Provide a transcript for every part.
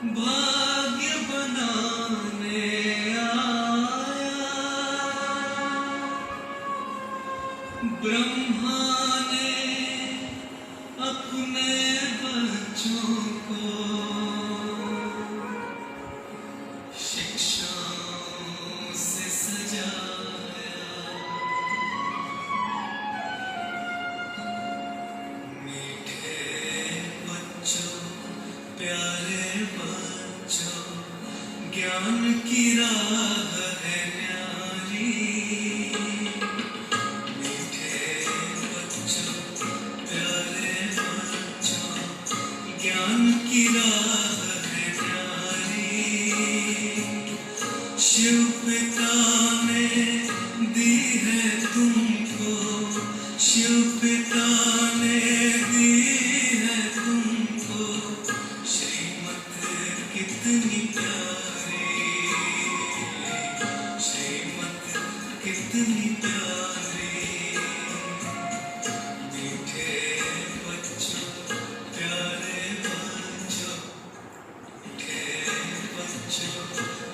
भाग्य बनाने आया। ब्रह्मा ने अपने बच्चों को शिक्षाओं से सजाया। मीठे बच्चों, प्यारे बच्चों, ज्ञान की राह है न्यारी। मीठे बच्चों, प्यारे बच्चों, ज्ञान की राह है न्यारी। शिव पिता ने दी है तुमको, शिव पिता ने दी है तुमको श्रीमत कितनी प्यारी, श्रीमत कितनी प्यारी। मीठे बच्चों, प्यारे बच्चों, मीठे बच्चों,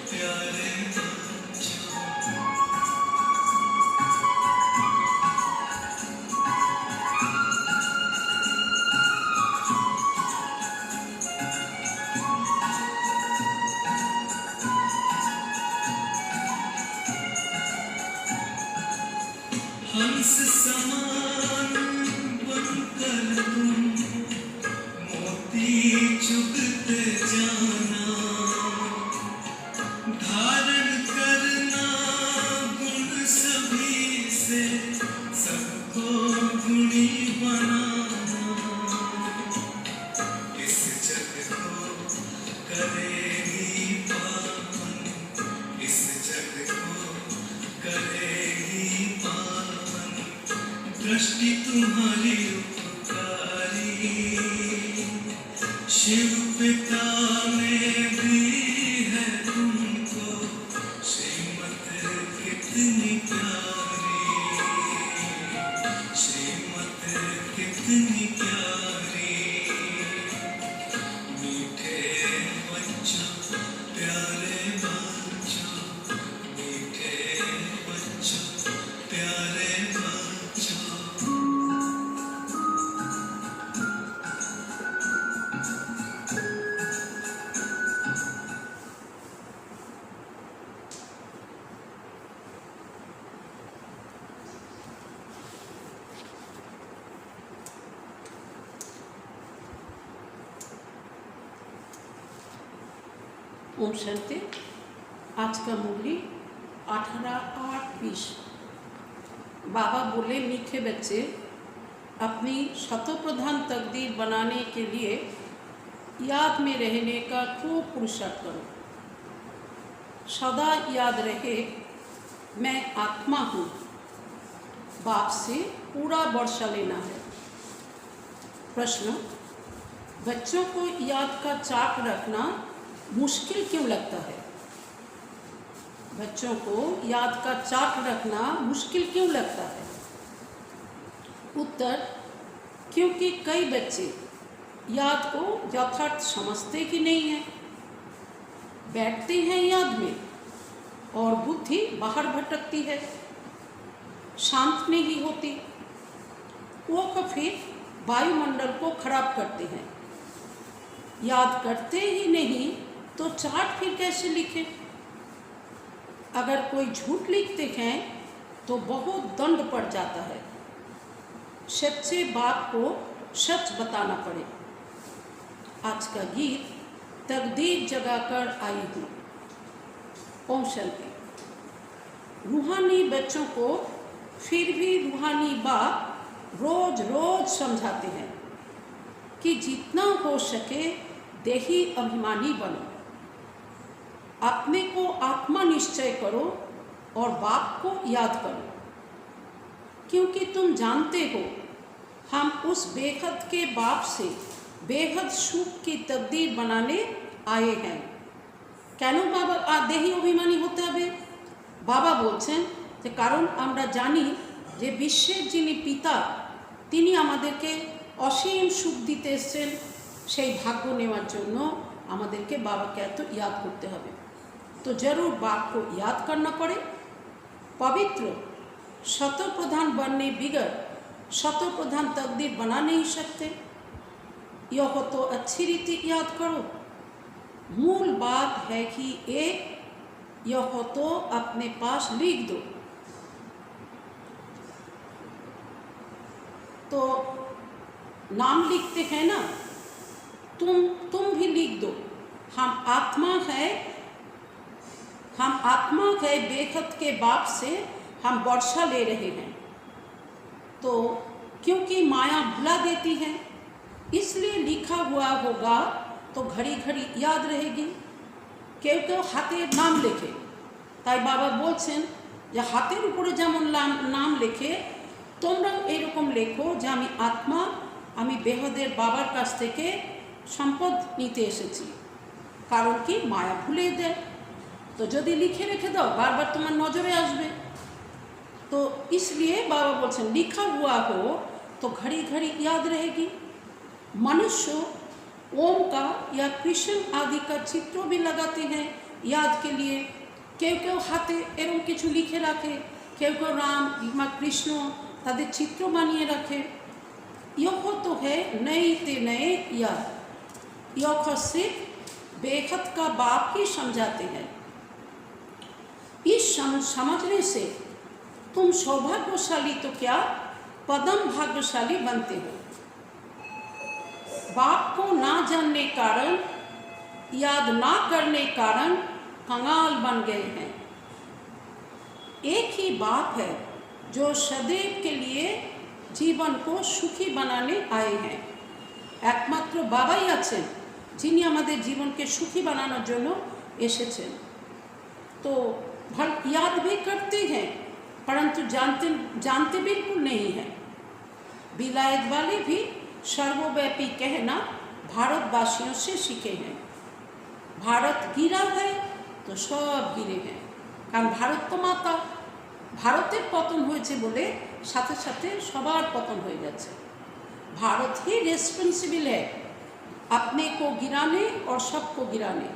प्यारे बच्चों। हंस समान बनकर तुम मोती चुगते जाना, धारण करना गुण सभी से, सबको गुणी बनाना। इस जग को करेगी पावन, इस जग को करेगी पावन दृष्टि तुम्हारी उपकारी। शिव पिता ने दी है तुमको श्रीमत कितनी प्यारी, श्रीमत कितनी प्यारी। मीठे बच्चों, प्यारे बच्चों, मीठे बच्चों, प्यारे बच्चों। ओम शांति। आज का मुरली 18/8/20। बाबा बोले, मीठे बच्चे, अपनी शतप्रधान तकदीर बनाने के लिए याद में रहने का खूब पुरुषार्थ करो। सदा याद रहे, मैं आत्मा हूँ। बाप से पूरा वर्षा लेना है। प्रश्न: बच्चों को याद का चार्ट रखना मुश्किल क्यों लगता है? बच्चों को याद का चार्ट रखना मुश्किल क्यों लगता है? उत्तर: क्योंकि कई बच्चे याद को यथार्थ समझते ही नहीं हैं। बैठते हैं याद में और बुद्धि बाहर भटकती है, शांत नहीं होती। वो फिर वायुमंडल को खराब करते हैं। याद करते ही नहीं तो चार्ट फिर कैसे लिखें? अगर कोई झूठ लिखते हैं तो बहुत दंड पड़ जाता है। सच्चे बात को सच बताना पड़े। आज का गीत तकदीर जगाकर आई हूँ। ओम शांति। रूहानी बच्चों को फिर भी रूहानी बाप रोज रोज समझाते हैं कि जितना हो सके देही अभिमानी बनो, अपने को आत्मा निश्चय करो और बाप को याद करो, क्योंकि तुम जानते हो हम उस बेहद के बाप से बेहद सुख की तकदीर बनाने आए हैं। কেন বাবা দেহি অভিমানী হতে হবে? বাবা বলছেন যে কারণ আমরা জানি যে বিশ্বের যিনি পিতা তিনি আমাদেরকে অসীম সুখ দিতে এসেছেন সেই ভাগ্য নেওয়ার জন্য আমাদেরকে বাবাকে এত ইয়াদ করতে হবে। तो जरूर बाप को याद करना पड़े। पवित्र शतो प्रधान बनने बिगड़ शतो प्रधान तकदीर बना नहीं सकते। यह तो अच्छी रीति याद करो। मूल बात है कि एक यह तो अपने पास लिख दो। तो नाम लिखते हैं ना, तुम भी लिख दो। हम आत्मा है बेखत के बाप से हम वर्षा ले रहे हैं। तो क्योंकि माया भुला देती है इसलिए लिखा हुआ होगा तो घड़ी घड़ी याद रहेगी। केउ केउ हाथे नाम लेखे, ताई बाबा बोलছেন যে হাতের উপরে যেমন নাম লেখে তোমরাও এরকম লেখো যে আমি আত্মা, আমি বেহদের বাবার কাছ থেকে সম্পদ নিতে এসেছি। কারণ কি মায়া ভুলে দেয়। तो यदि लिखे रेखे दो बार बार तुम्हार नजरे आसबे। तो इसलिए बाबा बोलছেন लिखा हुआ हो तो घड़ी घड़ी याद रहेगी। मनुष्य ओम का या कृष्ण आदि का चित्र भी लगाते हैं याद के लिए। केउ केउ हाथे एरम किछु लिखे रखे, केउ केउ राम या कृष्ण ताদের चित्र बानिए रखे। यह तो है नए ते नए याद। यह सिर्फ बेखत का बाप ही समझाते हैं। इस समझने से तुम सौभाग्यशाली तो क्या पदम भाग्यशाली बनते हो। बाप को ना जानने कारण, याद ना करने कारण कंगाल बन गए हैं। एक ही बाप है जो सदैव के लिए जीवन को सुखी बनाने आए हैं। एकमात्र बाबाई आছেন যিনি আমাদের জীবনকে সুখী বানানোর জন্য এসেছেন। तो भल याद भी करते हैं परंतु जानते बिल्कुल नहीं है। विलायत वाले भी सर्वव्यापी कहना भारतवासियों से सीखे हैं। भारत गिरा है तो सब गिरे हैं, कारण भारत तो माता। भारतेर पतन হয়েছে বলে সাথে সাথে সবার পতন হয়ে যাচ্ছে। भारत ही रेस्पॉन्सिबल है अपने को गिराने और सबको गिराने।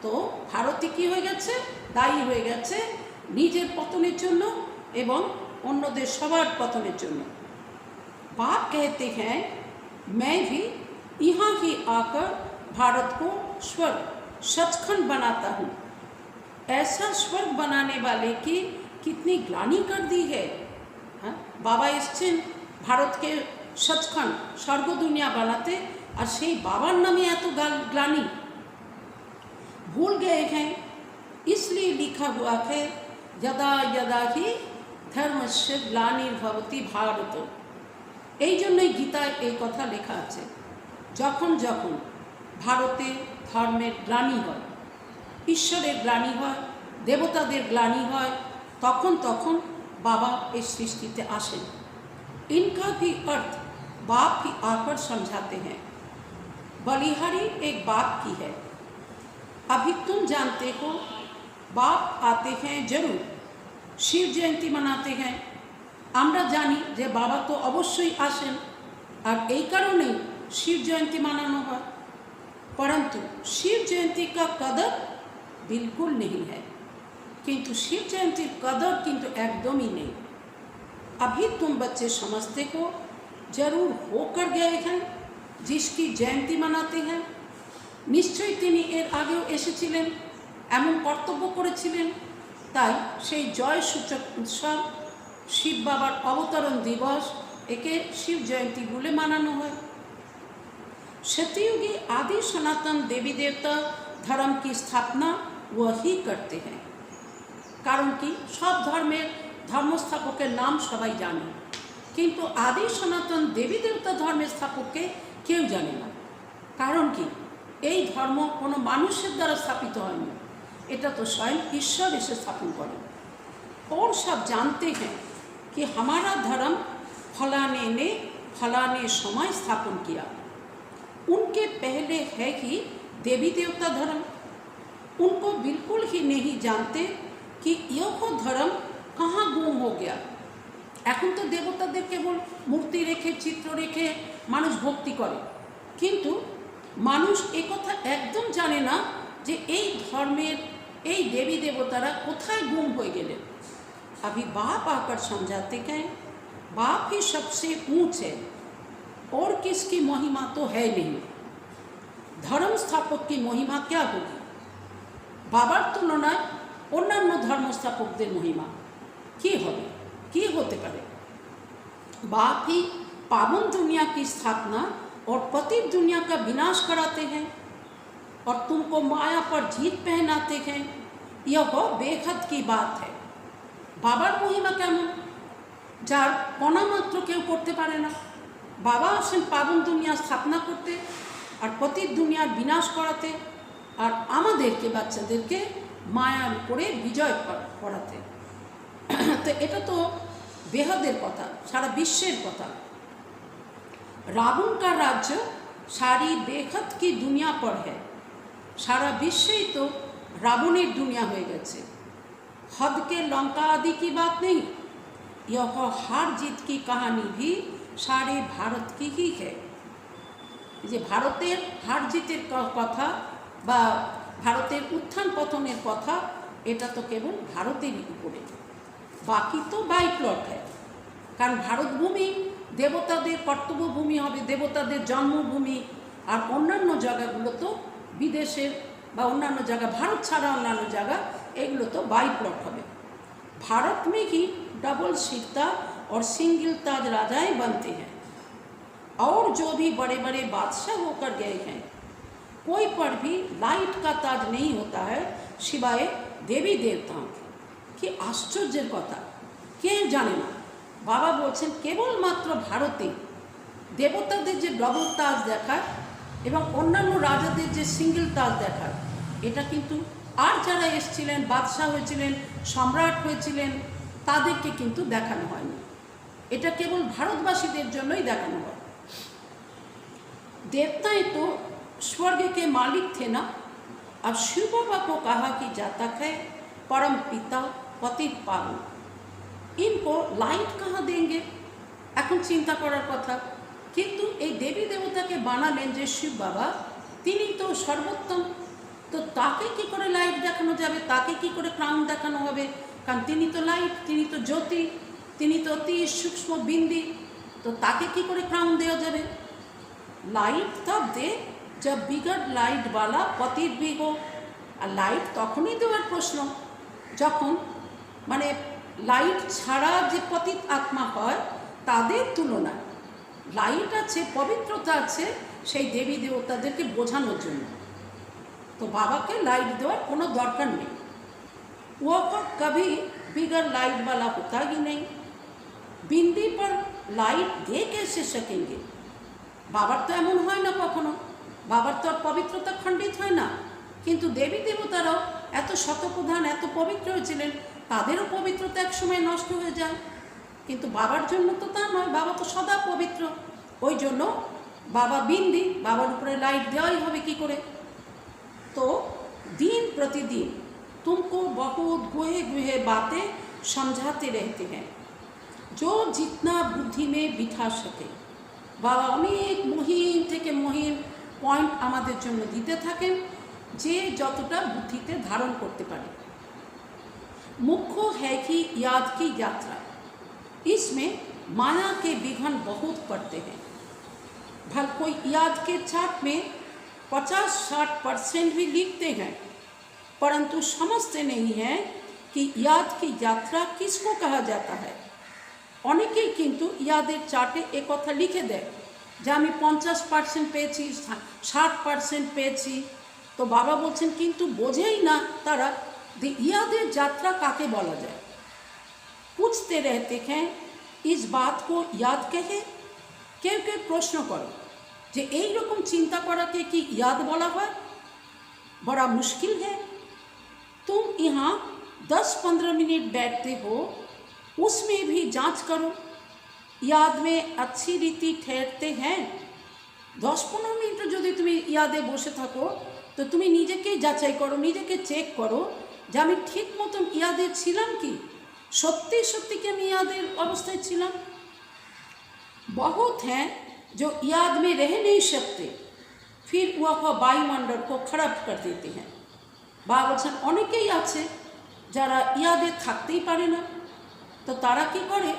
तो भारती की हो গেছে দায়ী হয়ে গেছে নিজের পতনের জন্য এবং অন্যদের সবার পতনের জন্য। बाप कहते हैं मैं भी यहाँ ही आकर भारत को स्वर्ग सचखंड बनाता हूँ। ऐसा स्वर्ग बनाने वाले की कितनी ग्लानि कर दी है। हाँ, बाबा এসেছেন ভারতকে सचखंड स्वर्ग दुनिया बनाते और সেই বাবার নামে এত গ্লানি। भूल गए हैं इसलिए लिखा हुआ है यदा यदा ही धर्मस्य ग्लानिर्भवति भारत। এই জন্যই গীতায় এই কথা লেখা আছে, যখন যখন ভারতে ধর্মের গ্লানি হয়, ঈশ্বরের গ্লানি হয়, দেবতাদের গ্লানি হয়, তখন তখন बाबा इस सृष्टिते आसें। इनका भी अर्थ बाप ही आकर समझाते हैं। बलिहारी एक बाप की है। अभी तुम जानते हो बाप आते हैं जरूर, शिव जयंती मनाते हैं। আমরা জানি যে বাবা তো অবশ্যই আসেন আর এই কারণেই शिव जयंती मनाना है। परंतु शिव जयंती का कदर बिल्कुल नहीं है, किंतु शिव जयंती कदर किंतु एकदम ही नहीं। अभी तुम बच्चे समझते हो जरूर होकर गए हैं जिसकी जयंती मनाते हैं। निश्चय তিনি এর আগেও এসেছিলেন, এমন কর্তব্য করেছিলেন, তাই সেই জয় সূচক উৎসব শিব বাবার অবতরণ দিবস একে শিব জয়ন্তী বলে মানানো হয়। सतयुगी आदि सनातन देवी देवता धर्म की स्थापना वही करते हैं। कारण कि सब धर्मेर धर्मस्थापकेर नाम सबाई जाने, किन्तु आदि सनातन देवी देवता धर्मेर स्थापकके केउ जाने ना। कारण कि এই ধর্ম কোনো মানুষের দ্বারা স্থাপিত হয়নি, এটা তো स्वयं ईश्वर এসে स्थापन करें। और सब जानते हैं कि हमारा धर्म फलाने ने फलाने समय स्थापन किया। उनके पहले है कि देवी देवता धर्म। उनको बिल्कुल ही नहीं जानते कि यह धर्म कहाँ गुम हो गया। এখন তো দেবতাদের কেবল মূর্তি রেখে চিত্র রেখে মানুষ ভক্তি করে, কিন্তু মানুষ একথা একদম জানে না যে এই ধর্মের এই দেवी देवतारा কোথায় गुम हो गए। अभी बाप आकर समझाते हैं बाप ही सबसे ऊंच है और किसकी महिमा तो है नहीं। धर्म स्थापक की महिमा क्या होगी? बाबार तुलनाय अन्यान्य धर्म स्थापकদের महिमा কি হবে, কি হতে পারে? बाप ही पावन दुनिया की स्थापना और पतित दुनिया का विनाश कराते हैं और तुमको माया पर जीत पहनाते हैं। यह बेहद की बात है। बाबार महिमा केमन जार कणा मात्र केउ करते पारे ना। बाबा आसेन पावन दुनिया स्थापना करते और पतित दुनियार विनाश कराते और आमादेरके बाच्चादेरके मायार उपरे विजय कराते। तो एटा तो बेहदेर कथा, सारा विश्वेर कथा। रावण का राज्य सारी बेहद की दुनिया पर है। सारा विश्व ही तो रावणेर दुनिया हो गए। हद के लंका आदि की बात नहीं, यह हार जीत की कहानी भी सारे भारत की ही है। जे भारतेर हार जीतेर कथा बा भारतेर उत्थान पतनेर कथा एटा तो केवल भारतेर उपरे, बाकी तो बाई प्लट है। कारण भारत भूमि देवतादेर कर्तव्य भूमि होबे, देवतादेर जन्मभूमि और अन्यान्य जगहगुलो तो विदेशेर बा अन्यान्य जगह, भारत छाड़ा अन्यान्य जगह एगुलो तो बाई प्लट होबे। भारत में ही डबल सिरता और सिंगल ताज राजाएं बनते हैं और जो भी बड़े बड़े बादशाह होकर गए हैं कोई पर भी लाइट का ताज नहीं होता है सिवाय देवी देवताओं की। आश्चर्येर कथा, के जाने ना। बाबा बोलছেন केवलमात्र भारते देवतादेर जे डबल ताज देखाय एवं अन्यान्य राजादेर जे सिंगल ताज देखाय এটা কিন্তু আর যারা এসেছিলেন বাদশাহ হয়েছিলেন সম্রাট হয়েছিলেন তাদেরকে কিন্তু দেখানো হয়নি। এটা কেবল ভারতবাসীদের জন্যই দেখানো হয়। देवताएं तो स्वर्ग के मालिक थे ना। अब शिव बाबा को कहा कि जाता है परम पिता पतित पावन, इनको लाइट कहाँ देंगे? এখন চিন্তা করার কথা। কিন্তু এই দেবী দেবতাকে বানালেন যে শিব বাবা, তিনি তো সর্বোত্তম, তো তাকে কি করে লাইট দেখানো যাবে? তাকে কি করে ক্রাউন দেখানো হবে? কারণ তিনি তো লাইট, তিনি তো জ্যোতি, তিনি তো অতি सूक्ष्म बिंदी, तो ताके की करे क्राउन देওয়া যাবে? लाइट तब दे जब बिगर लाइट वाला पतित भी हो। और लाइट तखनই দেওয়ার প্রশ্ন যখন মানে लाइट ছাড়া যে পতিত আত্মা হয় তাদের তুলনায় লাইট আছে, পবিত্রতা আছে সেই দেবী দেবতাদেরকে বোঝানোর জন্য। তো বাবাকে লাইট দেওয়ার কোনো দরকার নেই। वो कभी बिगर लाइट वाला होता ही नहीं। बिंदी पर लाइट दे कैसे सकेंगे? बाबार तो एमन হয় না কখনো, বাবার তো আর পবিত্রতা খণ্ডিত হয় না। কিন্তু দেবী দেবতারাও এত শতপ্রধান এত পবিত্র হয়েছিলেন, তাদেরও পবিত্রতা এক সময় নষ্ট হয়ে যায়। কিন্তু বাবার জন্য তো তা নয়, বাবা তো সদা পবিত্র। ওই জন্য বাবা বিন্দি, বাবার উপরে লাইট দেওয়াই হবে কি করে। तो दिन प्रतिदिन तुमको बहुत गुहे गुहे बातें समझाते रहते हैं जो जितना बुद्धि में बिठा सके। बाबा अनेक महीन থেকে মহিন पॉइंट আমাদের জন্য দিতে থাকেন যে যতটা বুদ্ধিতে ধারণ করতে পারে। मुख्य है कि याद की यात्रा, इसमें माया के विघ्न बहुत पड़ते हैं। भल कोई याद के चार्ट में 50-60% भी लिखते हैं परंतु समझते नहीं हैं कि याद की यात्रा किसको कहा जाता है। অনেকেই কিন্তু ইয়াদের চার্টে এ কথা লিখে দেয় যে আমি 50% পেয়েছি, 60% পেয়েছি। তো বাবা বলছেন কিন্তু বোঝেই না তারা যে ইয়াদের যাত্রা কাকে বলা যায়। पूछते रहते हैं इस बात को याद कहे। কেউ কেউ প্রশ্ন করে যে এই রকম চিন্তা করাকে কি याद বলা হয়? बड़ा मुश्किल है। तुम यहाँ 10-15 मिनट बैठते हो, उसमें भी जांच करो याद में अच्छी रीति ठहरते हैं। 10-15 मिनट যদি তুমি ইয়াদে বসে থাকো তো তুমি নিজেকেই যাচাই করো, নিজেকে চেক করো যে আমি ঠিক মতন ইয়াদে ছিলাম কি, সত্যি সত্যি কি আমি ইয়াদের অবস্থায় ছিলাম। बहुत हैं जो याद में रह नहीं सकते फिर वह वायुमंडल को खराब कर देते हैं। বা বলছেন অনেকেই আছে যারা ইয়াদে থাকতেই পারে না, তো তারা কি করে,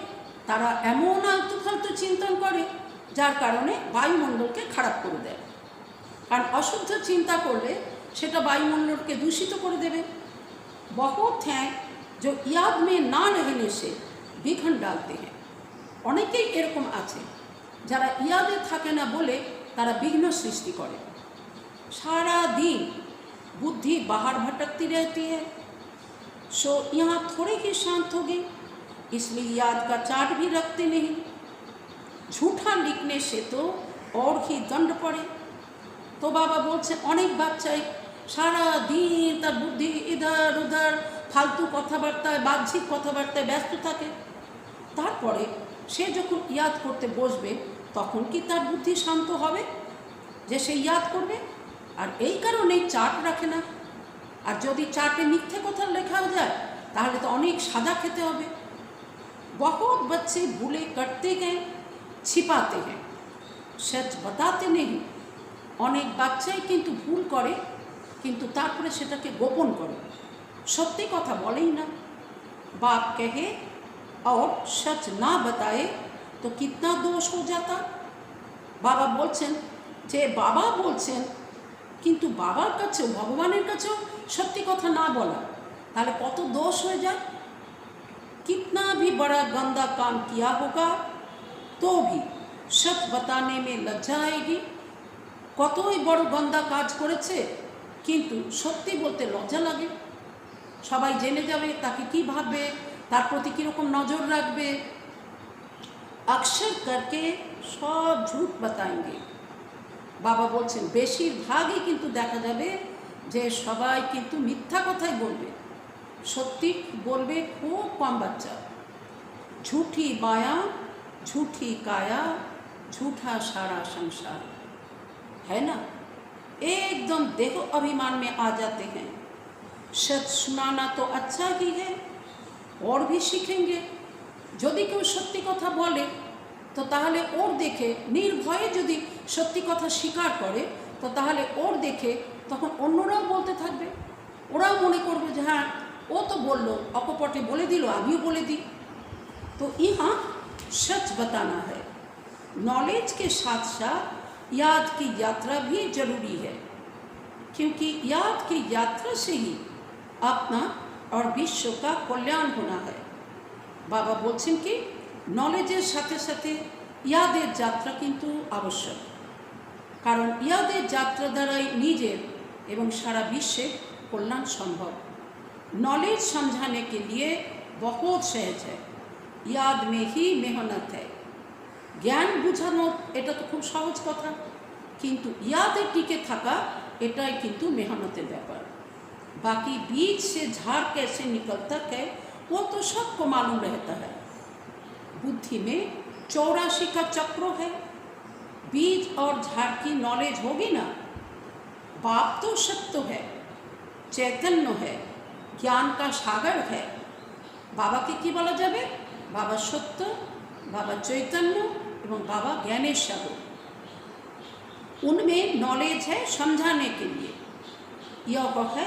তারা এমন আলতু ফালতু চিন্তন করে যার কারণে বায়ুমণ্ডলকে খারাপ করে দেয়। কারণ অশুদ্ধ চিন্তা করলে সেটা বায়ুমণ্ডলকে দূষিত করে দেবে। बहुत हैं जो याद में ना रहने से विघ्न डालते हैं। অনেকেই এরকম আছে যারা ইয়াদে থাকে না বলে তারা বিঘ্ন সৃষ্টি করে। सारा दिन बुद्धि बाहर भटकती रहती है, सो यहाँ थोड़े ही शांत हो गई, इसलिए याद का चार्ट भी रखते नहीं। झूठा लिखने से तो और ही दंड पड़े। तो बाबा बोलते अनेक बाच्चाई सारा दिन तार बुद्धि इधर उधर फालतू कथाबार्ताय बाহ্যিক कथाबार्ताय व्यस्त থাকে, তারপরে সে যখন ইয়াদ করতে বসবে তখন কি তার বুদ্ধি শান্ত হবে যে সে ইয়াদ করবে? আর এই কারণেই চার্ট রাখে না। আর যদি চার্টে মিথ্যে কথা লেখা যায় তাহলে তো অনেক সাজা খেতে হবে। बहुत बच्चे भूले करते गए छिपाते हैं, सच बताते नहीं। অনেক বাচ্চাই কিন্তু ভুল করে কিন্তু তারপরে সেটাকে গোপন করে, সত্যি কথা বলেই না। बाप कहे और सच ना बताए तो कितना दोष हो जाता। বাবা বলছেন যে বাবা বলছেন কিন্তু বাবার কাছেও ভগবানের কাছেও সত্যি কথা না বলা তাহলে কত দোষ হয়ে যায়। कितना भी बड़ा गंदा काम किया होगा तो भी सच बताने में लज्जा आएगी। কতই বড় গন্দা কাজ করেছে কিন্তু সত্যি বলতে লজ্জা লাগে। সবাই জেনে যাবে, তাকে কি ভাববে, তার প্রতি কীরকম নজর রাখবে। अक्सर करके সব ঝুট बताएंगे। বাবা বলছেন বেশিরভাগই কিন্তু দেখা যাবে যে সবাই কিন্তু মিথ্যা কথাই বলবে, সত্যি বলবে খুব কম বাচ্চा। झूठी माया झूठी काया झूठा सारा संसार, है ना। एकदम देखो अभिमान में आ जाते हैं। सच सुनाना तो अच्छा ही है, और भी सीखेंगे। যদি কেউ সত্যি কথা বলে তো তাহলে ওর দেখে নির্ভয়ে যদি সত্যি কথা স্বীকার করে তো তাহলে ওর দেখে তখন অন্যরাও বলতে থাকবে। ওরাও মনে করবে যে হ্যাঁ ও তো বললো, অকপটে বলে দিল, আমিও বলে দিই। तो यहाँ सच बताना है। नॉलेज के साथ साथ याद की यात्रा भी जरूरी है, क्योंकि याद की यात्रा से ही अपना और विश्व का कल्याण होना है। बाबा बोलছেন কি নলেজের সাথে সাথে ইয়াদের যাত্রা কিন্তু আবশ্যক, কারণ ইয়াদের যাত্রা দ্বারাই নিজের এবং সারা বিশ্বের কল্যাণ সম্ভব। नॉलेज समझाने के लिए बहुत सहज है, याद में ही मेहनत है। জ্ঞান বোঝানো এটা তো খুব সহজ কথা, কিন্তু ইয়াদে টিকে থাকা এটাই কিন্তু মেহনতের ব্যাপার। बाकी बीज से झाड़ कैसे निकलता है वो तो सबको मालूम रहता है। बुद्धि में 84 का चक्र है। बीज और झाड़ की नॉलेज होगी ना, बाप तो सत्य है, चैतन्य है, ज्ञान का सागर है। बाबा के की बोला जाए? बाबा सत्य, बाबा चैतन्य एवं बाबा ज्ञानेर सागर। उनमें नॉलेज है समझाने के लिए। यह है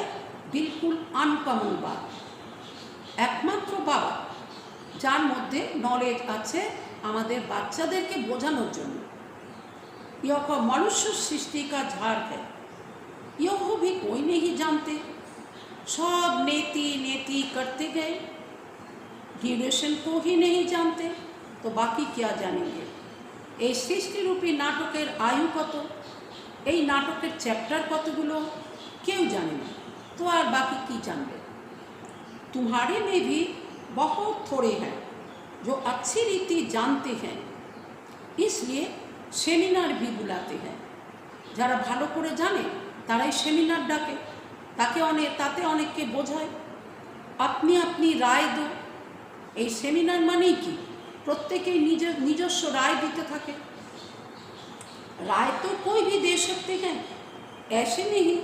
बिल्कुल अनकमन बात। একমাত্র বাবা যার মধ্যে নলেজ আছে আমাদের বাচ্চাদেরকে বোঝানোর জন্য। यह मनुष्य सृष्टि का झाड़ है, यह भी कोई नहीं जानते। सब नेति नेति करते गए, ड्यूरेशन को ही नहीं जानते तो बाकी क्या जानेंगे। এই সৃষ্টিরূপী নাটকের আয়ু কত, এই নাটকের চ্যাপ্টার কতগুলো কেউ জানে না, তো আর বাকি কি জানবে। तुम्हारे में भी बहुत थोड़े हैं जो अच्छी रीति जानते हैं, इसलिए सेमिनार भी बुलाते हैं। যারা ভালো করে জানে তারাই সেমিনার ডাকে, তাতে অনেককে বোঝায়। আপনি আপনি রায় দো, এই সেমিনার মানেই কি প্রত্যেকেই নিজস্ব রায় দিতে থাকে। राय तो कोई भी दे सकते हैं, ऐसे नहीं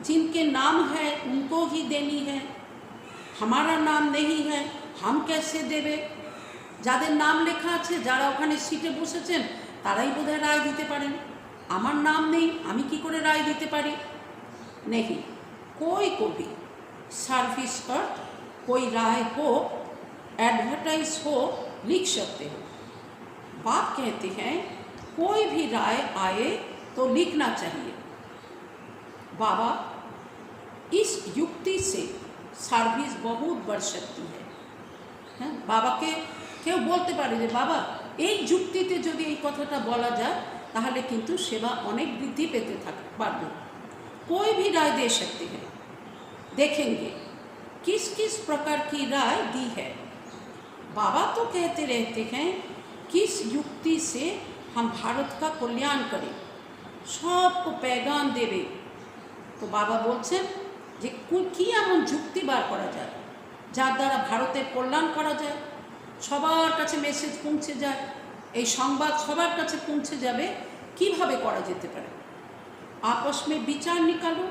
जिनके नाम है उनको ही देनी है। हमारा नाम नहीं है हम कैसे देवे। যাদের নাম লেখা আছে, যারা ওখানে সিটে বসেছেন তারাই বোধহয় রায় দিতে পারেন। আমার नाम নেই, আমি কি করে राय দিতে পারি? नहीं, कोई को भी सर्विस पर कोई राय हो, एडवर्टाइज हो, लिख सकते हो। बाप कहते हैं कोई भी राय आए तो लिखना चाहिए। बाबा इस युक्ति से সার্ভিস বহুত বড় শক্তি है। হ্যাঁ, বাবাকে কেউ বলতে পারে যে বাবা এই যুক্তিতে যদি এই কথাটা বলা যায় তাহলে কিন্তু সেবা অনেক বৃদ্ধি পেতে পারবে। कोई भी राय दे सकते हैं। देखेंगे किस किस प्रकार की राय दी है। बाबा तो कहते रहते हैं किस युक्ति से हम भारत का कल्याण करें, सबको पैगाम देवे। तो बाबा बोलছেন যে কি এমন যুক্তি বার করা যায় যার দ্বারা ভারতের কল্যাণ করা যায়, সবার কাছে মেসেজ পৌঁছে যায়, এই সংবাদ সবার কাছে পৌঁছে যাবে, কিভাবে করা যেতে পারে। आपस में विचार निकालो,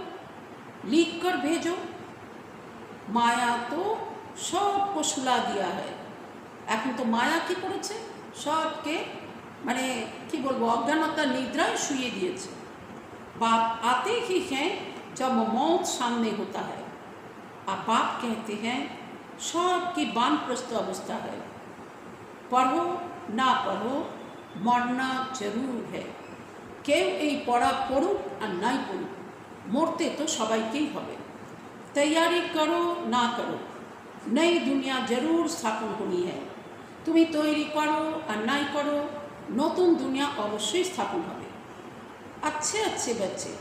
लिख कर भेजो। माया तो सबको सुला दिया है। এখন তো মায়া কি করেছে, সবকে মানে কি বলবো অজ্ঞানতা নিদ্রায় শুয়ে দিয়েছে। बाप आते ही हैं जब मौत सामने होता है। और बाप कहते हैं सबकी वानप्रस्थ अवस्था है, पढ़ो ना पढ़ो मरना जरूर है। কেউ এই পড়া পড়ুক আর নাই পড়ুক, মরতে তো সবাইকেই হবে। তৈয়ারি করো না করো নई दुनिया जरूर स्थापन होनी है। তুমি তৈরি করো আর নাই করো নতুন দুনিয়া অবশ্যই স্থাপন হবে। अच्छे अच्छे बच्चे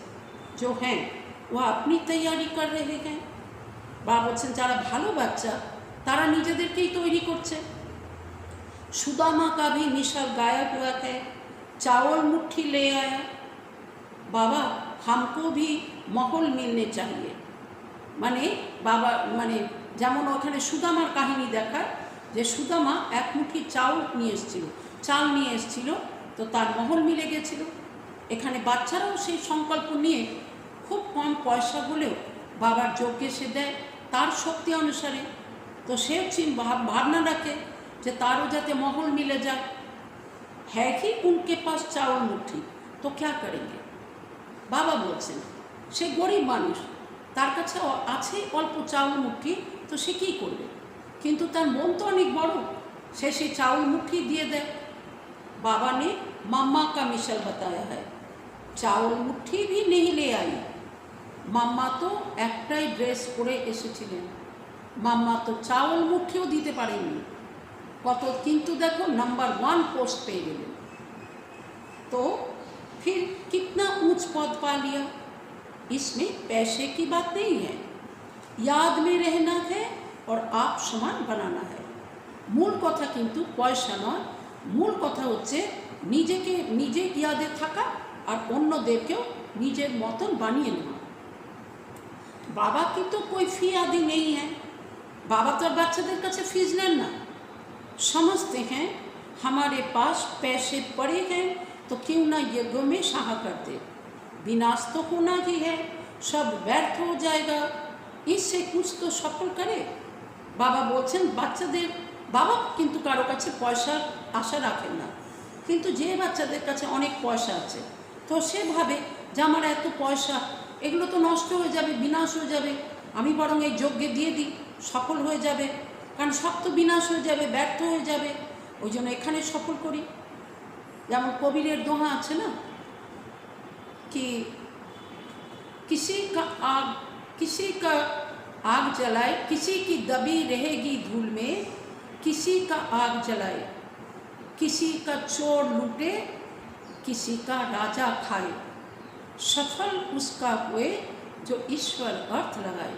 जो हैं वो अपनी तैयारी कर रहे हैं। বাবা বলছেন যারা ভালো বাচ্চা তারা নিজেদেরকেই তৈরি করছে। सुदामा का भी मिसाल गाया हुआ है, चावल मुट्ठी ले आया। बाबा हमको भी महल मिलने चाहिए। মানে বাবা মানে যেমন ওখানে সুদামার কাহিনী দেখায় যে সুদামা এক মুঠি চাল নিয়ে এসেছিল, তো তার মহল মিলে গেছিল। এখানে বাচ্চারাও সেই সংকল্প নিয়ে খুব কম পয়সা হলেও বাবার যজ্ঞে সে দেয় তার শক্তি অনুসারে। তো সেও ভাবনা রাখে যে তারও যাতে মহল মিলে যায়। है कि उनके पास चावल मुट्ठी तो क्या करेंगे। बाबा बोलছেন সে গরিব মানুষ, তার কাছে আছে অল্প চাউল মুঠি, তো সে কী করবে, কিন্তু তার মন তো অনেক বড়, সে সেই চাউল মুঠি দিয়ে দেয়। बाबा ने मम्मा का मिसाल बताया है, चावल मुट्ठी भी नहीं ले आई। মাম্মা তো একটাই ড্রেস পরে এসেছিলেন, মাম্মা তো চাউল মুঠিও দিতে পারেননি কত, কিন্তু দেখো नंबर 1 पोस्ट पे गए। तो फिर कितना ऊंच पद पा लिया। इसमें पैसे की बात नहीं है, याद में रहना है और आप समान बनाना है। मूल कथा किन्तु पयसा नय, मूल कथा होच्छे निजेके निजे यादे थाका और अन्यदेरकेও निजेर मतन बानिয়ে নেওয়া। बाबा की तो कोई फी आदि नहीं है, बाबा तो बच्चादेर काছে फीस নেন না। समझते हैं हमारे पास पैसे पड़े हैं तो क्यों ना यज्ञ में सहा करते, विनाश तो होना ही है, सब व्यर्थ हो जाएगा, इससे कुछ तो सफल करे। बाबा बोलছেন বাচ্চাদের বাবা কিন্তু কারো কাছে পয়সার আশা রাখেন না, কিন্তু যে বাচ্চাদের কাছে অনেক পয়সা আছে তো সে ভাবে যে আমার এত পয়সা এগুলো তো নষ্ট হয়ে যাবে, বিনাশ হয়ে যাবে, আমি বরং এই যজ্ঞে দিয়ে দিই, সফল হয়ে যাবে, কারণ সব তো বিনাশ হয়ে যাবে, ব্যর্থ হয়ে যাবে, ওই জন্য এখানে সফল করি। যেমন কবিরের দোহা আছে না, कि किसी का आग जलाए, किसी की दबी रहेगी धूल में, किसी का आग जलाए, किसी का चोर लूटे, किसी का राजा खाए, सफल उसका हुए जो ईश्वर अर्थ लगाए।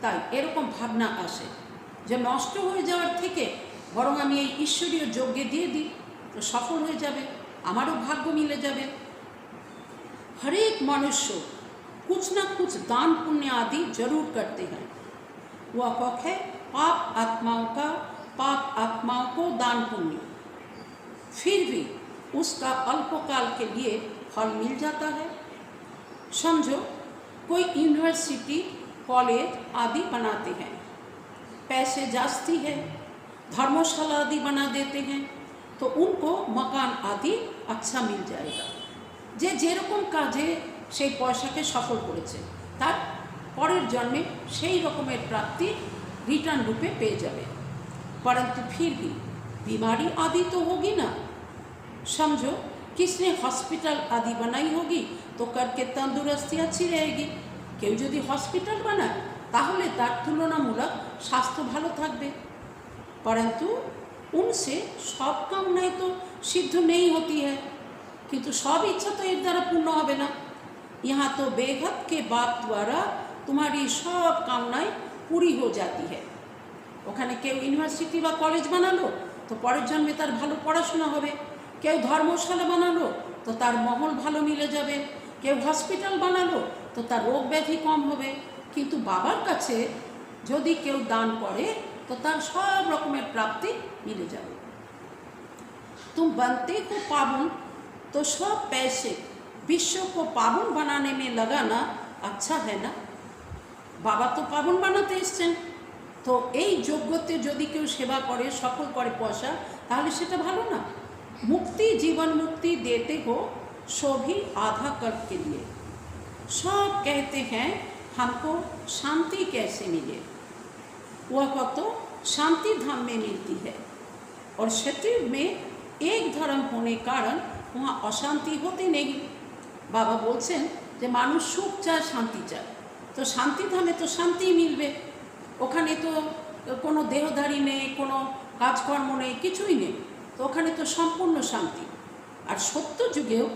তাই এরকম ভাবনা আসে যে নষ্ট হয়ে যাওয়ার থেকে বরং আমি এই ঈশ্বরীয় যজ্ঞে দিয়ে দিই তো সফল হয়ে যাবে, আমারও ভাগ্য मिले जाবে। हर एक मनुष्य कुछ ना कुछ दान पुण्य आदि जरूर करते हैं। वह हक है पाप आत्माओं को दान पुण्य, फिर भी उसका अल्पकाल के लिए फल मिल जाता है। समझो कोई यूनिवर्सिटी कॉलेज आदि बनाते हैं, पैसे जास्ती है, धर्मशाला आदि बना देते हैं तो उनको मकान आदि अच्छा मिल जाएगा, যে যেরকম কাজে সেই পয়সাকে সফল করেছে তার পরের जन्मे সেই রকমের प्राप्ति रिटर्न रूपे पे जाए। परंतु फिर भी बीमारी आदि तो होगी ना। समझो किसने हॉस्पिटल आदि बनाई होगी तो करके तंदुरुस्ती अच्छी रहेगी। केउ यदि हॉस्पिटल बनाए ताहले तार तुलनामूलक स्वास्थ्य भालो थाकबे। परंतु उनसे सब कामनाएं तो सिद्ध नहीं होती है, किंतु सब इच्छा तो एक द्वारा पूर्ण होबे ना। यहाँ तो बेहद के बाप द्वारा तुम्हारी सब कामनाएं पूरी हो जाती है। ওখানে কেউ ইউনিভার্সিটি বা কলেজ বানালো তো পরের জন্মে তার ভালো পড়াশোনা হবে, কেউ ধর্মশালা বানালো তো তার মহল ভালো মিলে যাবে, কেউ হসপিটাল বানালো তো তার রোগ ব্যাধি কম হবে। কিন্তু বাবার কাছে যদি কেউ দান করে तो तार सब रकमेर प्राप्ति मिले जाए। तुम बनते को पावन तो सब पैसे विश्व को पावन बनाने में लगाना अच्छा है ना। बाबा तो पावन बनाते एसेछेन, तो এই যোগ্যতে যদি কেউ সেবা করে সফল করে পয়সা তাহলে সেটা ভালো না। मुक्ति जीवन मुक्ति देते हो सो भी आधा कल्प के लिए। सब कहते हैं हमको शांति कैसे मिले, वह तो शांति धाम में मिलती है। और शरीर में एक धर्म होने कारण वहाँ अशांति होती नहीं। बाबा बोलছেন যে মানুষ সুখ চায় শান্তি চায়, তো শান্তি ধামে তো শান্তি মিলবে। ওখানে তো কোনো দেহধারী নেই, কোনো কাজকর্ম নেই, কিছুই নেই, তো ওখানে তো সম্পূর্ণ শান্তি। আর সত্য যুগেও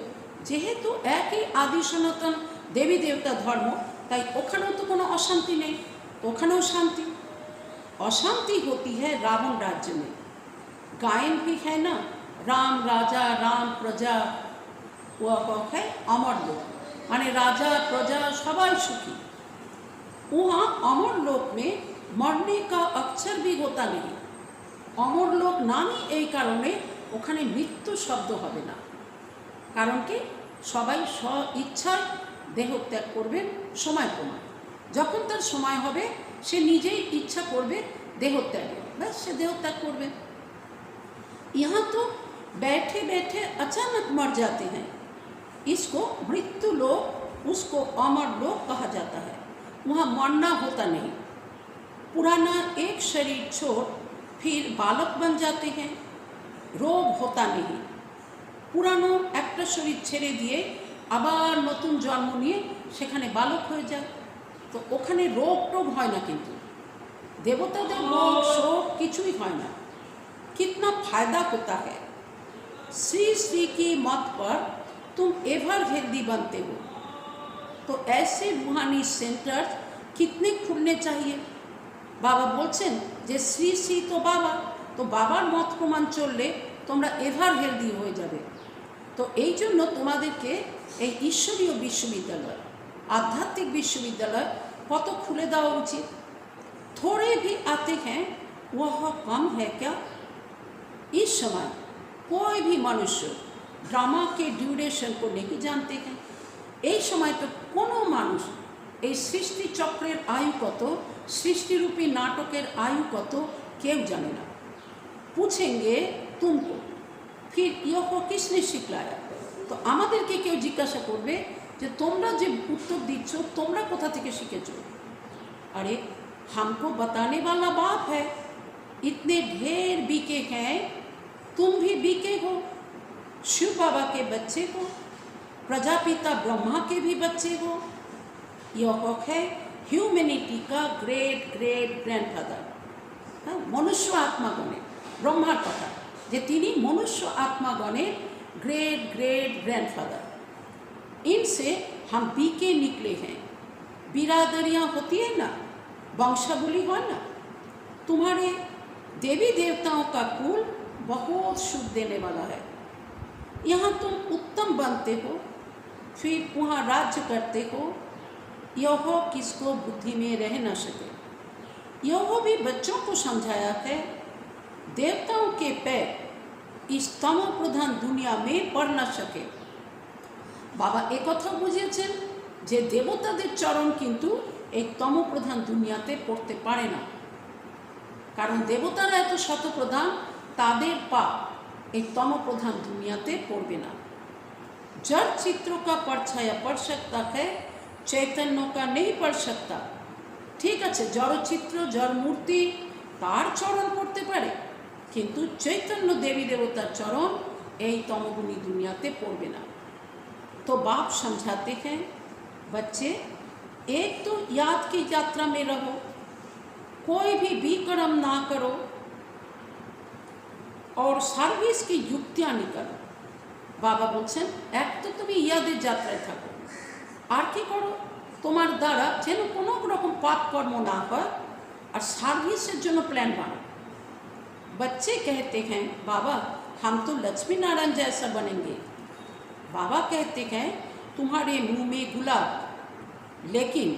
যেহেতু একই আদি সনাতন দেবী দেবতা ধর্ম, তাই ওখানেও তো কোনো অশান্তি নেই, তো ওখানেও শান্তি। अशांति होती है रावण राज्य में। गायन भी है ना, राम राजा राम प्रजा, वह है अमर लोक, माने राजा प्रजा सबाई सुखी। वहाँ अमर लोक में मरने का अक्षर भी होता नहीं। अमर लोक नामी এই কারণে ওখানে মৃত্যু শব্দ হবে না। কারণ কি সবাই স্ব ইচ্ছায় দেহ ত্যাগ করবেন সময় প্রমাণ। যখন তার সময় হবে সে নিজেই इच्छा করবে देह त्याग, बस से देह त्याग करबे। यहाँ तो बैठे बैठे अचानक मर जाते हैं, इसको मृत्यु लोक, उसको अमर लोक कहा जाता है। वहाँ मरना होता नहीं। पुराना एक शरीर छोड़ फिर बालक बन जाते हैं, रोग होता नहीं। पुरानो एक शरीर छेड़े दिए आबार नतून जन्म निये सेखाने बालक हो जाए, तो ओखाने रोग टोग है ना। किन्तु देवतादेर रोग शोक किचुई है ना। कितना फायदा होता है। श्री श्री की मत पर तुम एवर हेल्दी बनते हो, तो ऐसे रूहानी सेंटर कितने खुलने चाहिए। बाबा बोलছেন যে শ্রী শ্রী তো বাবা, তো বাবার মত প্রমাণ চললে তোমরা এভার হেলদি হয়ে যাবে। তো এই জন্য তোমাদেরকে এই ঈশ্বরীয় বিশ্ববিদ্যালয়, আধ্যাত্মিক বিশ্ববিদ্যালয় কত খুলে দেওয়া উচিত। थोड़े भी आते हैं वह कम है क्या। इस समय कोई भी मनुष्य ड्रामा के ड्यूरेशन को नहीं जानते हैं। এই সময় তো কোনো মানুষ এই সৃষ্টি চক্রের আয়ু কত, সৃষ্টিরূপী নাটকের আয়ু কত কেউ জানে না। पूछेंगे तुमको फिर यह किसने सिखलाया। तो আমাদেরকে কেউ জিজ্ঞাসা করবে যে তোমরা যে উত্তর দিচ্ছ তোমরা কোথা থেকে শিখেছো। अरे हमको बताने वाला बाप है। इतने ढेर बीके हैं, तुम भी बीके हो। शिव बाबा के बच्चे हो, प्रजापिता ब्रह्मा के भी बच्चे हो। यह है ह्यूमैनिटी का ग्रेट ग्रेट ग्रैंडफादर। मनुष्य आत्मागणे ब्रह्मार कथा जे तिनी मनुष्य आत्मागणे ग्रेट ग्रेट ग्रैंडफादर। इनसे हम बीके निकले हैं। बिरादरियाँ होती है ना, वंशावली हो ना। तुम्हारे देवी देवताओं का कुल बहुत सुख देने वाला है। यहाँ तुम उत्तम बनते हो, फिर वहाँ राज्य करते हो। यह किसको बुद्धि में रह न सके। यह भी बच्चों को समझाया है। देवताओं के पैर इस तमो प्रधान दुनिया में पड़ न सके। बाबा एक कथा बुझिয়েছেন যে দেবতাদের চরণ কিন্তু এই তমপ্রধান দুনিয়াতে পড়তে পারে না, কারণ দেবতারা এত শতপ্রধান, তাদের পা এই তমপ্রধান দুনিয়াতে পড়বে না। जड़ चित्रों का परछाया पड़ सकता है, चैतन्यों का नहीं पड़ सकता। ठीक আছে, জড়চিত্র জড় মূর্তি তার চরণ পড়তে পারে, কিন্তু চৈতন্য দেवी देवतार चरण এই तमोगुणी दुनियाते पड़বে ना। तो बाप समझाते हैं, बच्चे एक तो याद की यात्रा में रहो, कोई भी विक्रम ना करो और सर्विस की युक्तियाँ निकालो। बाबा बोलছেন एक तो তুমি ইয়াদের যাত্রায় থাকো, আর কি করো তোমার দ্বারা যেন কোনো রকম পাপ কর্ম না হয়, और सर्विसेर জন্য प्लान बनाओ। बच्चे कहते हैं बाबा हम तो लक्ष्मी नारायण जैसा बनेंगे। बाबा कहते हैं तुम्हारे मुंह में गुलाब, लेकिन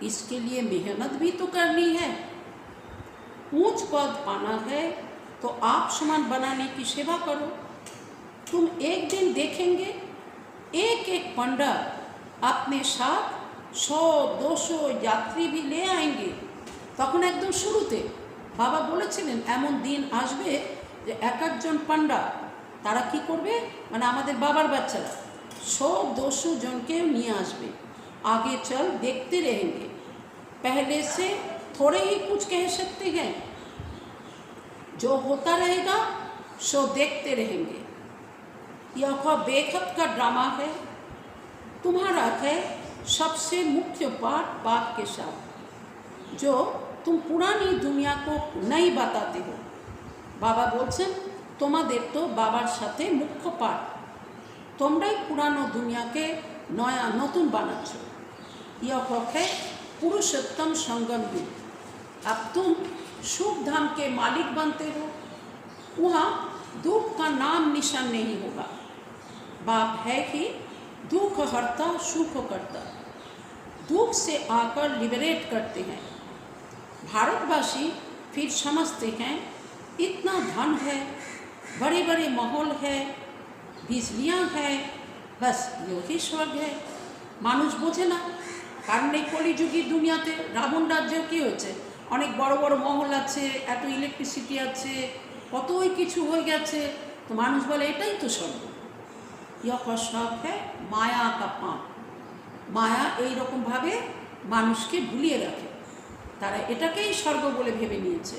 इसके लिए मेहनत भी तो करनी है। ऊंच पद पाना है तो आप समान बनाने की सेवा करो। तुम एक दिन देखेंगे एक एक पंडा अपने साथ 100-200 यात्री भी ले आएंगे। তখন একদম শুরুতে বাবা বলেছিলেন এমন দিন আসবে যে এক একজন পান্ডা তারা কি করবে, মানে আমাদের বাবার বাচ্চারা 100-200 জনকেও নিয়ে আসবে। आगे चल देखते रहेंगे, पहले से थोड़े ही कुछ कह सकते हैं, जो होता रहेगा सो देखते रहेंगे। यह बेखत का ड्रामा है, तुम्हारा है सबसे मुख्य पाठ बाप के साथ, जो तुम पुरानी दुनिया को नहीं बताते हो। बाबा बोलছেন তোমাদের তো বাবার সাথে মুখ্য পাঠ, তোমরাই পুরানো দুনিয়াকে নয়া নতুন বানাচ্ছ। यह है पुरुषोत्तम संगम युग। अब तुम सुख धाम के मालिक बनते हो, वहाँ दुख का नाम निशान नहीं होगा। बाप है कि दुख हरता सुख करता, दुख से आकर लिबरेट करते हैं। भारतवासी फिर समझते हैं इतना धन है, बड़े बड़े महल है, बिजलियाँ है, बस यही स्वर्ग है। মানুষ বোঝে না, কারণ এই কলিযুগী দুনিয়াতে রাবণ রাজ্যে কী হয়েছে, অনেক বড় বড় মহল আছে, এত ইলেকট্রিসিটি আছে, কতই কিছু হয়ে গেছে, তো মানুষ বলে এটাই তো স্বর্গ। यह सब है माया का पाप। माया এই রকমভাবে মানুষকে ভুলিয়ে রাখে, তারা এটাকেই স্বর্গ বলে ভেবে নিয়েছে।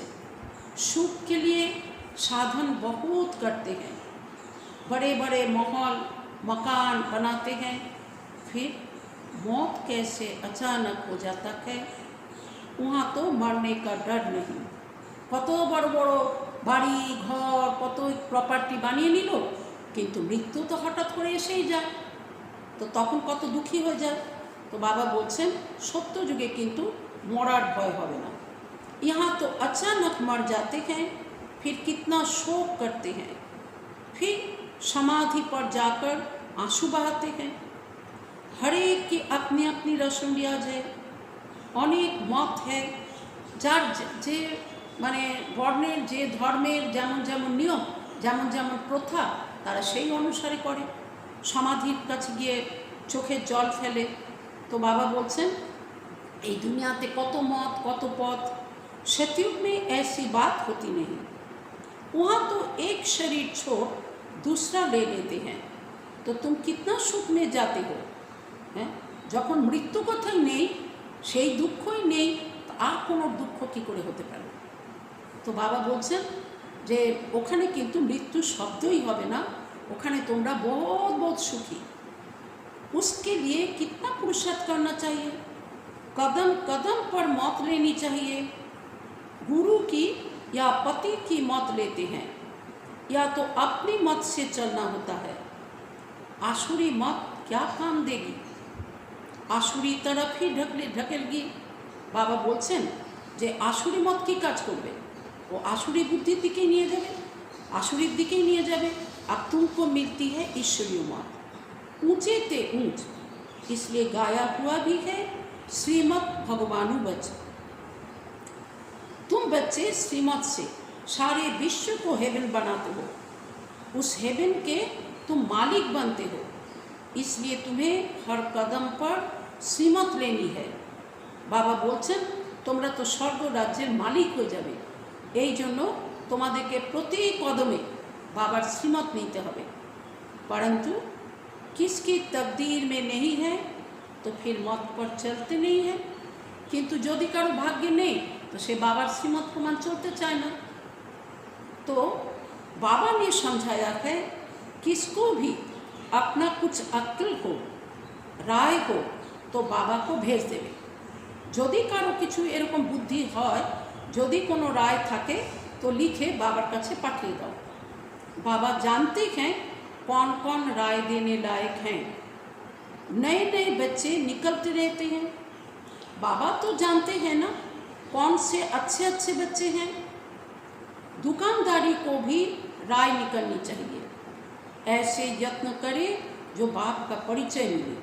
सुख के लिए साधन बहुत करते हैं, बड़े बड़े महल मकान बनाते हैं, फिर मौत कैसे अचानक हो जाता है, वहाँ तो मरने का डर नहीं। কত বড় বড় বাড়ি ঘর কত প্রপার্টি বানিয়ে নিল, কিন্তু মৃত্যু তো হঠাৎ করে এসেই যায়, তো তখন কত দুঃখী হয়ে যায়। তো বাবা বলছেন সত্য যুগে কিন্তু মরার ভয় হবে না। यहाँ तो अचानक मर जाते हैं, फिर कितना शोक करते हैं, फिर समाधि पर जाकर आंसू बहाते हैं। हर एक की अपनी अपनी रस्म रिवाज है, अनेक मत है, जार जे माने वर्णेर जे धर्मेर जेमन जेमन नियम जेमन जेमन प्रथा तारा सेई अनुसारे करे, समाधिर काछे गिये चोखेर जल फेले। तो बाबा बोलছেন এই दुनियाते कत मत कत पथ, सतयुग में ऐसी बात होती नहीं। वहाँ तो एक शरीर छोड़ दूसरा ले लेते हैं, तो तुम कितना सुख में जाते हो। हैं যখন মৃত্যু কথাই নেই, সেই দুঃখই নেই, আর কোনো দুঃখ কী করে হতে পারে। তো বাবা বলছেন যে ওখানে কিন্তু মৃত্যু শব্দই হবে না, ওখানে তোমরা बहुत बहुत सुखी। उसके लिए कितना पुरुषार्थ करना चाहिए, कदम कदम पर मौत लेनी चाहिए। गुरु की या पति की मत लेते हैं, या तो अपनी मत से चलना होता है। आसुरी मत क्या काम देगी, आसुरी तरफ ही ढकेलगी। बाबा बोलছেন যে आसुरी मत की काज करबे, वो आसुरी बुद्धिर दिकेই নিয়ে যাবে, आसुरीर दिकेই নিয়ে যাবে। अब तुमको मिलती है ईश्वरीय मत, ऊंचे ते ऊंच, इसलिए गाया हुआ भी है श्रीमद् भगवानु वच। तुम बच्चे श्रीमत से सारे विश्व को हेवन बनाते हो, उस हेवन के तुम मालिक बनते हो, इसलिए तुम्हें हर कदम पर श्रीमत लेनी है। बाबा बोलছেন তোমরা তো স্বর্গ রাজ্যের মালিক হয়ে যাবে, এই জন্য তোমাদেরকে প্রতি কদমে বাবার শ্রীমত নিতে হবে। परंतु किसकी तकदीर में नहीं है तो फिर मत पर चलते नहीं है, किंतु यदि कारो भाग्य नहीं तो से बाबार श्रीमत को मान चलते चाहे ना। तो बाबा ने समझाया है किसको भी अपना कुछ अक्ल हो, राय हो तो बाबा को भेज देवे। यदि कारो किछु एरकम बुद्धि है, यदि कोनो राय थाके तो लिखे बाबार काछे पाठिए दाओ। बाबा जानते हैं कौन कौन राय देने लायक हैं। नए नए बच्चे निकलते रहते हैं, बाबा तो जानते हैं ना कौन से अच्छे अच्छे बच्चे हैं। दुकानदारी को भी राय निकलनी चाहिए, ऐसे यत्न करे जो बाप का परिचय मिले।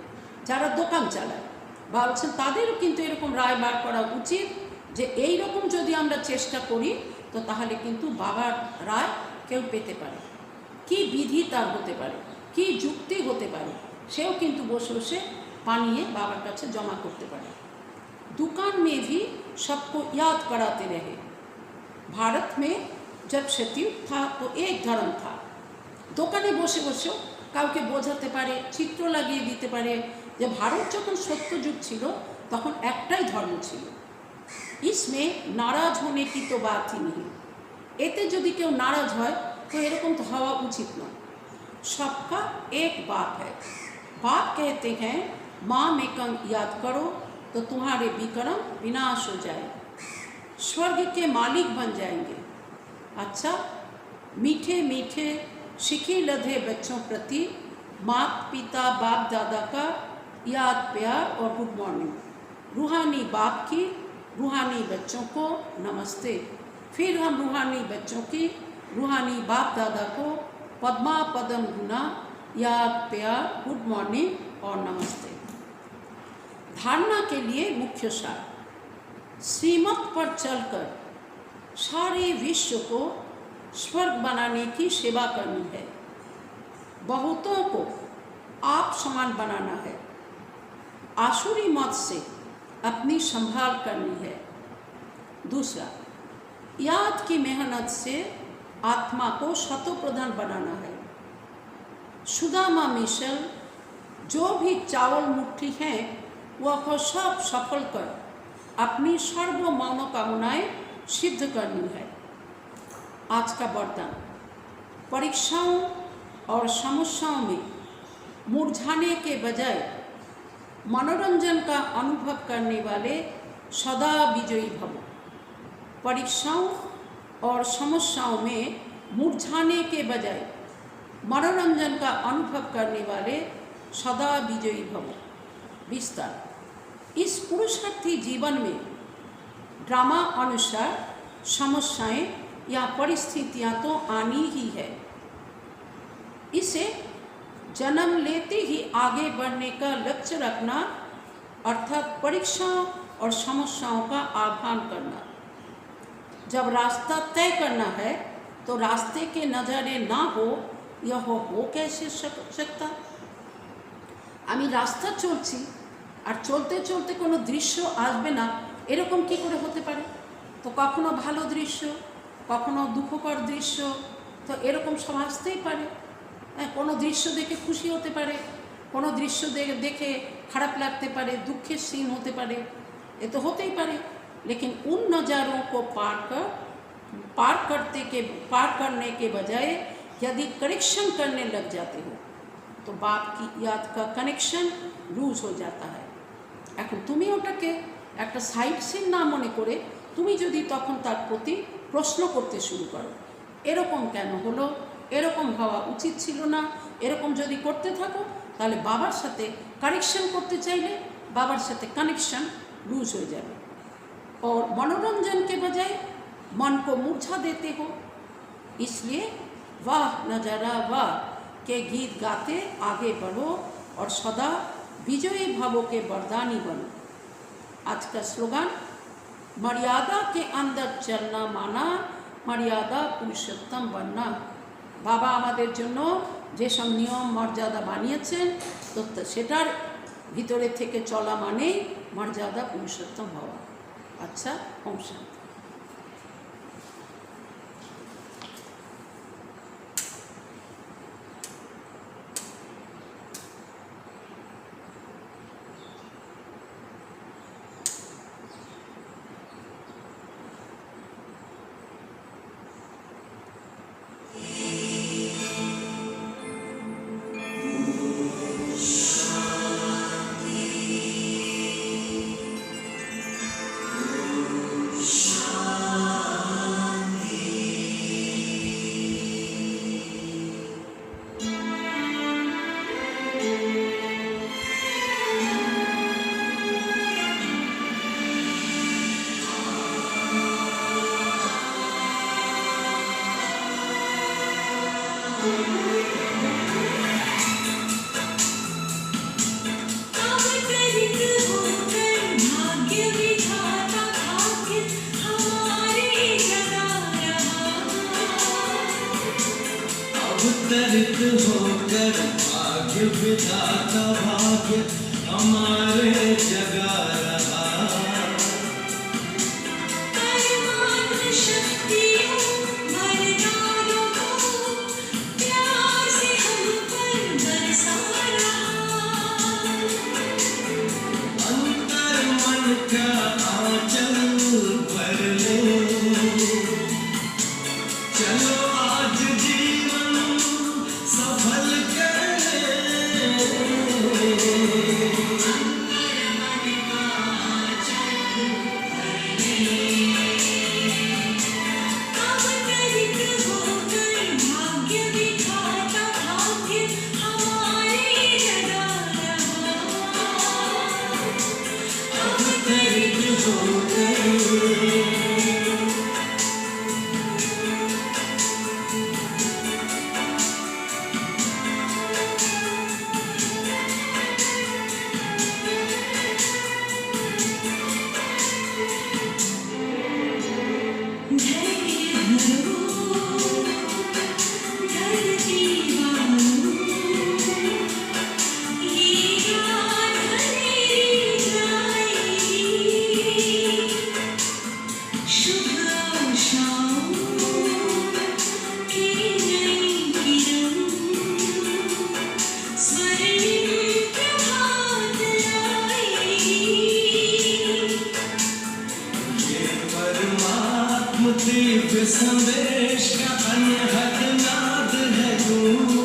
যারা দোকান চালায় ভাবছেন তাদেরও কিন্তু এরকম রায় বার করা উচিত যে এই রকম যদি আমরা চেষ্টা করি তো তাহলে কিন্তু বাবার রায় কেউ পেতে পারে, কি বিধি তার হতে পারে, কি যুক্তি হতে পারে, সেও কিন্তু বসে বসে বানিয়ে বাবার কাছে জমা করতে পারে। दुकान में भी सबको याद कराते रहे। भारत में जब सतयुग था तो एक धर्म था, দোকানে বসে বসেও কাউকে বোঝাতে পারে, চিত্র লাগিয়ে দিতে পারে যে ভারত যখন সত্যযুগ ছিল তখন একটাই ধর্ম ছিল। इसमें नाराज होने की तो बात ही नहीं। এতে যদি কেউ নারাজ হয় তো এরকম তো হওয়া উচিত নয়। सबका एक बाप है। बाप कहते हैं माँ में कंग याद करो तो तुम्हारे विक्रम विनाश हो जाए, स्वर्ग के मालिक बन जाएंगे। अच्छा, मीठे मीठे शिखे लधे बच्चों प्रति माता पिता बाप दादा का याद प्यार और गुड मॉर्निंग। रूहानी बाप की रूहानी बच्चों को नमस्ते। फिर हम रूहानी बच्चों की रूहानी बाप दादा को पद्मा पदम गुना याद प्यार गुड मॉर्निंग और नमस्ते। धारणा के लिए मुख्य सार, श्रीमत पर चलकर सारे विश्व को स्वर्ग बनाने की सेवा करनी है। बहुतों को आप समान बनाना है। आसुरी मत से अपनी संभाल करनी है। दूसरा, याद की मेहनत से आत्मा को शतप्रधान बनाना है। सुदामा मिशल जो भी चावल मुट्ठी हैं वह सब सफल कर अपनी सर्व मनोकामनाएं सिद्ध करनी है। आज का वरदान, परीक्षाओं और समस्याओं में मुरझाने के बजाय मनोरंजन का अनुभव करने वाले सदा विजयी भव। परीक्षाओं और समस्याओं में मुरझाने के बजाय मनोरंजन का अनुभव करने वाले सदा विजयी भव। विस्तार, इस पुरुषार्थी जीवन में ड्रामा अनुसार समस्याएं या परिस्थितियां तो आनी ही है। इसे जन्म लेते ही आगे बढ़ने का लक्ष्य रखना अर्थात परीक्षाओं और समस्याओं का आह्वान करना। जब रास्ता तय करना है तो रास्ते के नज़ारे ना हो, यह हो कैसे सकता। আমি রাস্তা চলছি আর চলতে চলতে কোনো দৃশ্য আসবে না, এরকম কি করে হতে পারে। তো কখনো ভালো দৃশ্য, কখনো দুঃখকর দৃশ্য, তো এরকম সব আসতেই পারে। কোনো দৃশ্য দেখে খুশি হতে পারে, কোনো দৃশ্য দেখে খারাপ লাগতে পারে, দুঃখের सीन होते पारे, ये तो होते ही पारे। लेकिन उन नज़ारों को पार करने के बजाय यदि कनेक्शन करने लग जाते हो तो बाप की याद का कनेक्शन लूज हो जाता है। এখন তুমি ওটাকে একটা সাইড সিন না মনে করে তুমি যদি তখন তার প্রতি প্রশ্ন করতে শুরু করো, এরকম কেন হলো, এরকম হওয়া উচিত ছিল না, এরকম যদি করতে থাকো তাহলে বাবার সাথে কানেকশন করতে চাইলে बाबर साथे कनेक्शन लूज हो जाए। और मनोरंजन के बजाय मन को मूर्छा देते हो, इसलिए वाह नजारा वाह के गीत गाते आगे बढ़ो और सदा विजयी भावों के वरदानी बनो। आज का स्लोगान, मर्यादा के अंदर चलना माना मर्यादा पुरुषोत्तम बनना। बाबा आमादेर जन्य जे सब नियम मर्यादा बानिয়েছেন तो सेटार ভিতরে থেকে চলা মানেই মর্যাদা পুরুষোত্তম হওয়া। আচ্ছা, ওম শান্তি। अंतरित होकर भाग्य विधाता भाग्य हमारे जगा रहा। परमात्म शक्तियों वरदानों को प्यार से हम पर बरसा रहा। अंतर मन का आंचल भर ले, चलो आज जीवन सफल कर ले। अवतरित होकर भाग्य विधाता भाग्य हमारे जगा रहा। अवतरित होकर धैर्य धरो धरती वालों, ये रात अंधेरी जाएगी। शुभ आशाओं की नई किरण स्वर्णिम प्रभात लाएगी। ये परमात्म दिव्य संदेश का अनहद नाद है तू।